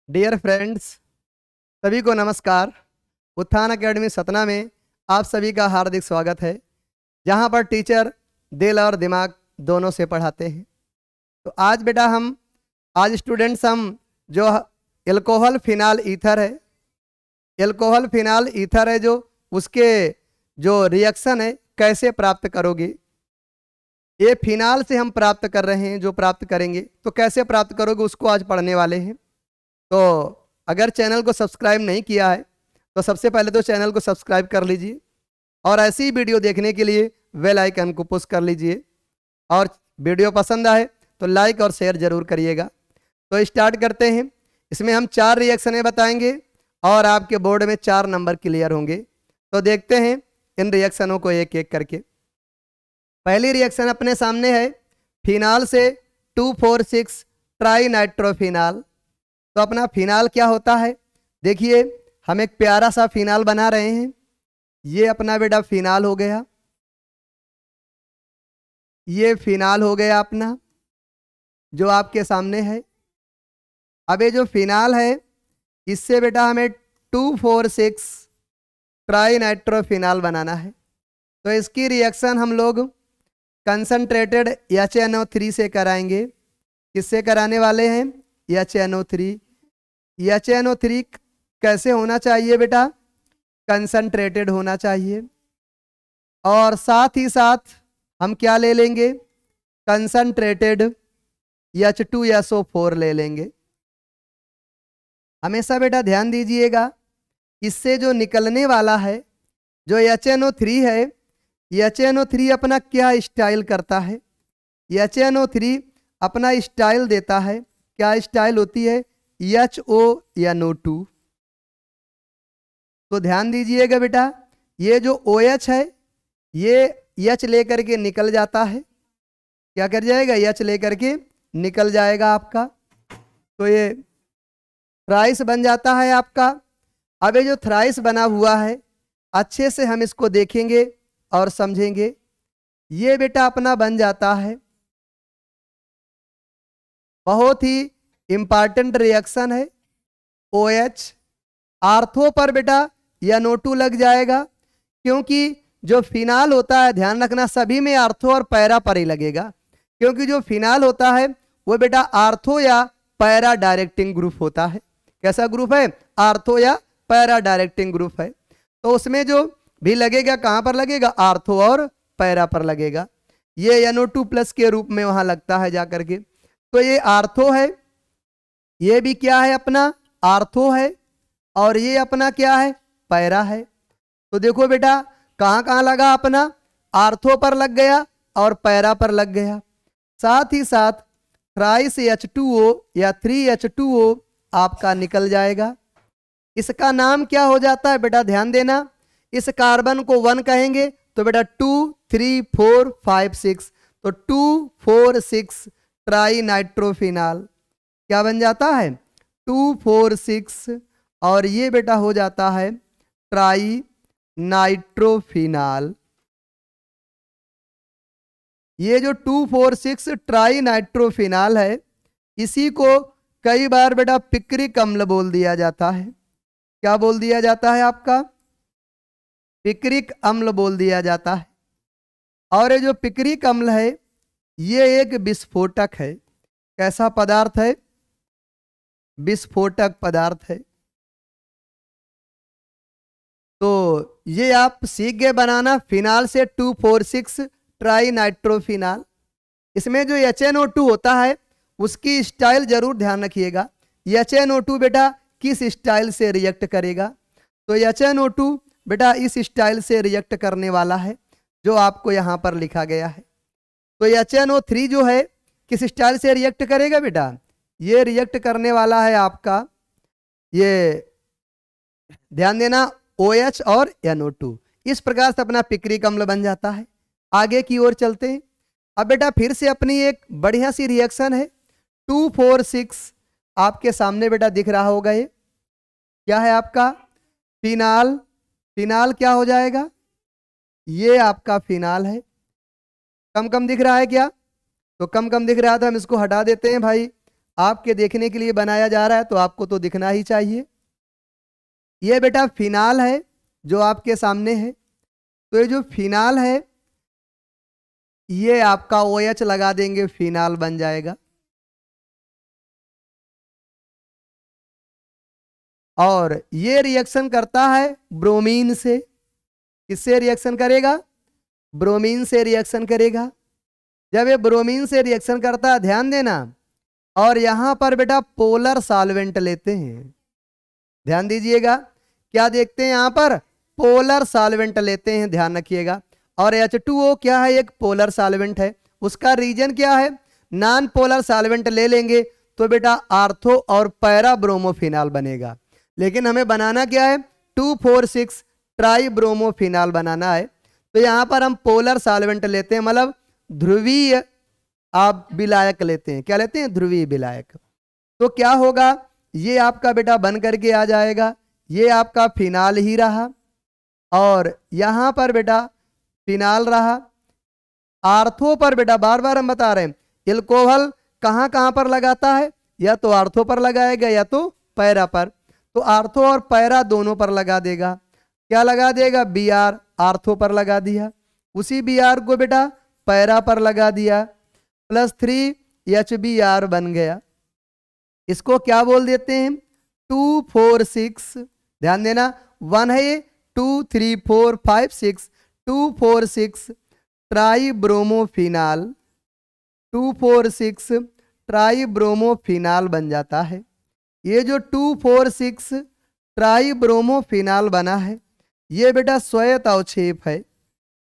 Dear friends, सभी को नमस्कार। उत्थान एकेडमी सतना में आप सभी का हार्दिक स्वागत है, जहां पर टीचर दिल और दिमाग दोनों से पढ़ाते हैं। तो आज स्टूडेंट्स हम जो एल्कोहल फिनाल ईथर है, जो उसके जो रिएक्शन है कैसे प्राप्त करोगे, ये फिनाल से हम प्राप्त कर रहे हैं। जो प्राप्त करेंगे तो कैसे प्राप्त करोगे उसको आज पढ़ने वाले हैं। तो अगर चैनल को सब्सक्राइब नहीं किया है तो सबसे पहले तो चैनल को सब्सक्राइब कर लीजिए और ऐसी वीडियो देखने के लिए बेल आइकन को पुश कर लीजिए। और वीडियो पसंद आए तो लाइक और शेयर जरूर करिएगा। तो स्टार्ट करते हैं। इसमें हम 4 रिएक्शनें बताएंगे और आपके बोर्ड में 4 नंबर क्लियर होंगे। तो देखते हैं इन रिएक्शनों को एक एक करके। पहली रिएक्शन अपने सामने है फिनाल से 2,4,6 ट्राई नाइट्रोफिनाल। तो अपना फिनाल क्या होता है, देखिए हम एक प्यारा सा फिनाल बना रहे हैं। ये अपना बेटा फिनाल हो गया, ये फिनाल हो गया अपना जो आपके सामने है। अब ये जो फिनाल है इससे बेटा हमें 2,4,6 ट्राई नाइट्रोफिनाल बनाना है। तो इसकी रिएक्शन हम लोग कंसंट्रेटेड HNO3 से कराएंगे। किससे कराने वाले हैं? HNO3। HNO3 कैसे होना चाहिए बेटा? कंसंट्रेटेड होना चाहिए। और साथ ही साथ हम क्या ले लेंगे? कंसंट्रेटेड H2SO4 ले लेंगे। हमेशा बेटा ध्यान दीजिएगा, इससे जो निकलने वाला है जो HNO3 है, HNO3 अपना क्या स्टाइल करता है? HNO3 अपना स्टाइल देता है। क्या स्टाइल होती है? HONO2। तो ध्यान दीजिएगा बेटा, ये जो OH है ये H लेकर के निकल जाता है। क्या कर जाएगा? H लेकर के निकल जाएगा आपका। तो ये थ्राइस बन जाता है आपका। अब ये जो थ्राइस बना हुआ है अच्छे से हम इसको देखेंगे और समझेंगे। ये बेटा अपना बन जाता है, बहुत ही इंपॉर्टेंट रिएक्शन है। OH आर्थो पर बेटा NO2 लग जाएगा, क्योंकि जो फिनाल होता है ध्यान रखना सभी में आर्थो और पैरा पर ही लगेगा, क्योंकि जो फिनाल होता है वो बेटा आर्थो या पैरा डायरेक्टिंग ग्रुप होता है। कैसा ग्रुप है? आर्थो या पैरा डायरेक्टिंग ग्रुप है। तो उसमें जो भी लगेगा कहां पर लगेगा? आर्थो और पैरा पर लगेगा। ये NO2 प्लस के रूप में वहां लगता है जाकर के। तो ये आर्थो है, ये भी क्या है? अपना आर्थो है। और ये अपना क्या है? पैरा है। तो देखो बेटा कहां कहां लगा? अपना आर्थो पर लग गया और पैरा पर लग गया। साथ ही साथ थ्राइस H2O या 3H2O आपका निकल जाएगा। इसका नाम क्या हो जाता है बेटा? ध्यान देना, इस कार्बन को 1 कहेंगे तो बेटा 2, 3, 4, 5, 6। तो 2,4,6 ट्राई नाइट्रोफिनाल क्या बन जाता है? 2,4,6। और ये बेटा हो जाता है ट्राई नाइट्रोफिनाल। ये जो 2,4,6 ट्राई नाइट्रोफिनाल है इसी को कई बार बेटा पिक्रिक अम्ल बोल दिया जाता है। क्या बोल दिया जाता है आपका? पिक्रिक अम्ल बोल दिया जाता है। और ये जो पिक्रिक अम्ल है ये एक विस्फोटक है। कैसा पदार्थ है? विस्फोटक पदार्थ है। तो ये आप सीख गए बनाना फिनाल से 2,4,6 ट्राई नाइट्रोफिनाल। इसमें जो HNO2 होता है उसकी स्टाइल जरूर ध्यान रखिएगा। HNO2 बेटा किस स्टाइल से रिएक्ट करेगा? तो HNO2 बेटा इस स्टाइल से रिएक्ट करने वाला है जो आपको यहां पर लिखा गया है। तो HNO3 जो है किस स्टाइल से रिएक्ट करेगा बेटा? ये रिएक्ट करने वाला है आपका, ये ध्यान देना, OH और NO2। इस प्रकार से अपना पिक्रिक अम्ल बन जाता है। आगे की ओर चलते हैं। अब बेटा फिर से अपनी एक बढ़िया सी रिएक्शन है 2,4,6 आपके सामने बेटा दिख रहा होगा। ये क्या है आपका? फिनाल। फिनाल क्या हो जाएगा? ये आपका फिनाल है। कम कम दिख रहा है क्या? तो कम कम दिख रहा था, हम इसको हटा देते हैं भाई। आपके देखने के लिए बनाया जा रहा है तो आपको तो दिखना ही चाहिए। ये बेटा फिनाल है जो आपके सामने है। तो ये जो फिनाल है ये आपका OH लगा देंगे, फिनाल बन जाएगा। और ये रिएक्शन करता है ब्रोमीन से। किससे रिएक्शन करेगा? ब्रोमीन से रिएक्शन करेगा। जब ये ब्रोमीन से रिएक्शन करता है, ध्यान देना, और यहां पर बेटा पोलर सॉल्वेंट लेते हैं। ध्यान दीजिएगा, क्या देखते हैं यहां पर? पोलर सॉल्वेंट लेते हैं, ध्यान रखिएगा। और H2O क्या है? एक पोलर सॉल्वेंट है। उसका रीजन क्या है? नॉन पोलर सॉल्वेंट ले लेंगे तो बेटा आर्थो और पैरा ब्रोमोफिनाल बनेगा। लेकिन हमें बनाना क्या है? 2,4,6 ट्राई ब्रोमोफिनाल बनाना है। तो यहां पर हम पोलर सॉल्वेंट लेते हैं, मतलब ध्रुवीय आप विलायक लेते हैं। क्या लेते हैं? ध्रुवीय विलायक। तो क्या होगा? ये आपका बेटा बन करके आ जाएगा। ये आपका फिनाल ही रहा और यहां पर बेटा फिनाल रहा। आर्थो पर बेटा बार बार हम बता रहे हैं, एल्कोहल कहां कहां पर लगाता है? या तो आर्थो पर लगाएगा या तो पैरा पर। तो आर्थो और पैरा दोनों पर लगा देगा। क्या लगा देगा? Br आर्थो पर लगा दिया, उसी Br को बेटा पैरा पर लगा दिया, +3 HBr बन गया। इसको क्या बोल देते हैं? 2,4,6। ध्यान देना, 1 है ये, 2 3 4 5 6, 2,4,6 ट्राई ब्रोमोफिनाल, 2,4,6 ट्राई ब्रोमोफिनाल बन जाता है। ये जो 2,4,6 ट्राई ब्रोमोफिनाल बना है ये बेटा श्वेत अवक्षेप है।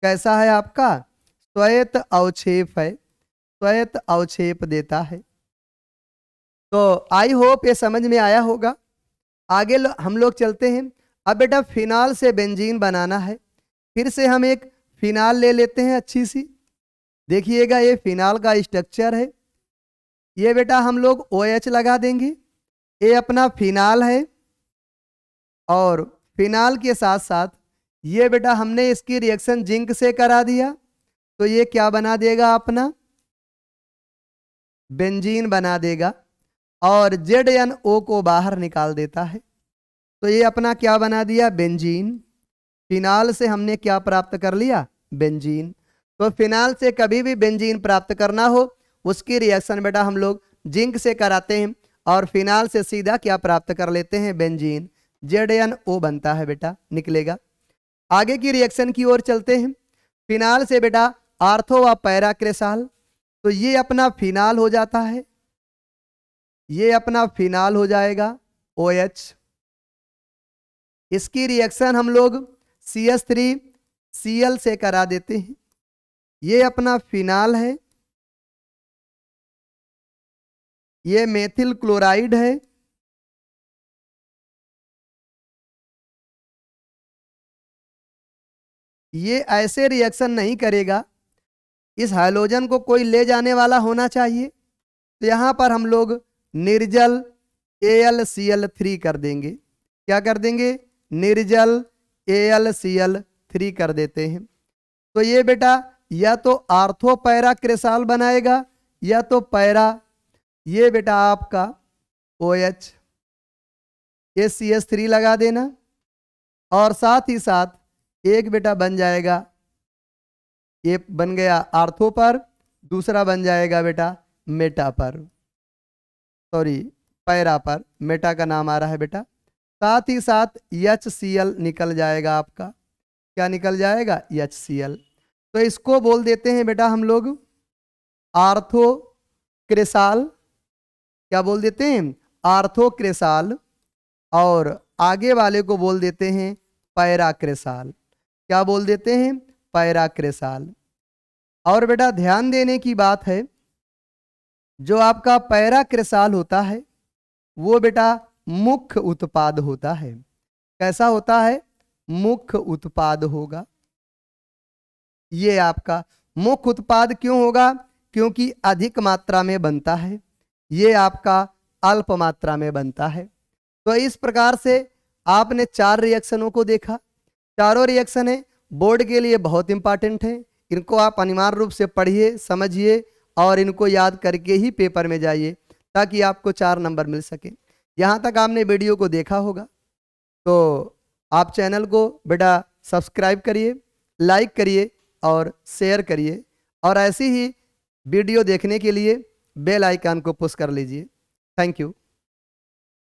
कैसा है आपका? श्वेत अवक्षेप है, श्वेत अवक्षेप देता है। तो आई होप ये समझ में आया होगा। आगे हम लोग चलते हैं। अब बेटा फिनाल से बेंजीन बनाना है। फिर से हम एक फिनाल ले लेते हैं अच्छी सी। देखिएगा ये फिनाल का स्ट्रक्चर है। ये बेटा हम लोग OH लगा देंगे। ये अपना फिनाल है और फिनाल के साथ साथ ये बेटा हमने इसकी रिएक्शन जिंक से करा दिया तो ये क्या बना देगा? अपना बेंजीन बना देगा और ZnO को बाहर निकाल देता है। तो ये अपना क्या बना दिया? बेंजीन। फिनाल से हमने क्या प्राप्त कर लिया? बेंजीन। तो फिनाल से कभी भी बेंजीन प्राप्त करना हो उसकी रिएक्शन बेटा हम लोग जिंक से कराते हैं और फिनाल से सीधा क्या प्राप्त कर लेते हैं? बेंजीन। ZnO बनता है बेटा, निकलेगा। आगे की रिएक्शन की ओर चलते हैं। फिनाल से बेटा आर्थो व पैरा क्रेसाल, तो ये अपना फिनाल हो जाता है, ये अपना फिनाल हो जाएगा OH। इसकी रिएक्शन हम लोग CH3Cl से करा देते हैं। ये अपना फिनाल है, ये मेथिल क्लोराइड है, ये ऐसे रिएक्शन नहीं करेगा, इस हाइड्रोजन को कोई ले जाने वाला होना चाहिए। तो यहां पर हम लोग निर्जल AlCl3 कर देंगे। क्या कर देंगे? निर्जल AlCl3 कर देते हैं। तो ये बेटा या तो आर्थो पैरा क्रेसाल बनाएगा या तो पैरा, ये बेटा आपका OH, ये CH3 लगा देना और साथ ही साथ एक बेटा बन जाएगा, ये बन गया आर्थो पर, दूसरा बन जाएगा बेटा मेटा पर, सॉरी पैरा पर, मेटा का नाम आ रहा है बेटा। साथ ही साथ HCl निकल जाएगा आपका। क्या निकल जाएगा? HCl। तो इसको बोल देते हैं बेटा हम लोग आर्थो क्रेसाल। क्या बोल देते हैं? आर्थो क्रेसाल। और आगे वाले को बोल देते हैं पैरा क्रेसाल। क्या बोल देते हैं? पैरा क्रेसाल। और बेटा ध्यान देने की बात है, जो आपका पैरा क्रेसाल होता है वो बेटा मुख्य उत्पाद होता है। कैसा होता है? मुख्य उत्पाद होगा। ये आपका मुख्य उत्पाद क्यों होगा? क्योंकि अधिक मात्रा में बनता है, ये आपका अल्प मात्रा में बनता है। तो इस प्रकार से आपने 4 रिएक्शनों को देखा। चारों रिएक्शन है बोर्ड के लिए बहुत इंपॉर्टेंट है। इनको आप अनिवार्य रूप से पढ़िए, समझिए और इनको याद करके ही पेपर में जाइए। ताकि आपको 4 नंबर मिल सके। यहाँ तक आपने वीडियो को देखा होगा तो आप चैनल को बेटा सब्सक्राइब करिए, लाइक करिए और शेयर करिए, और ऐसी ही वीडियो देखने के लिए बेल आइकन को पुश कर लीजिए। Thank you.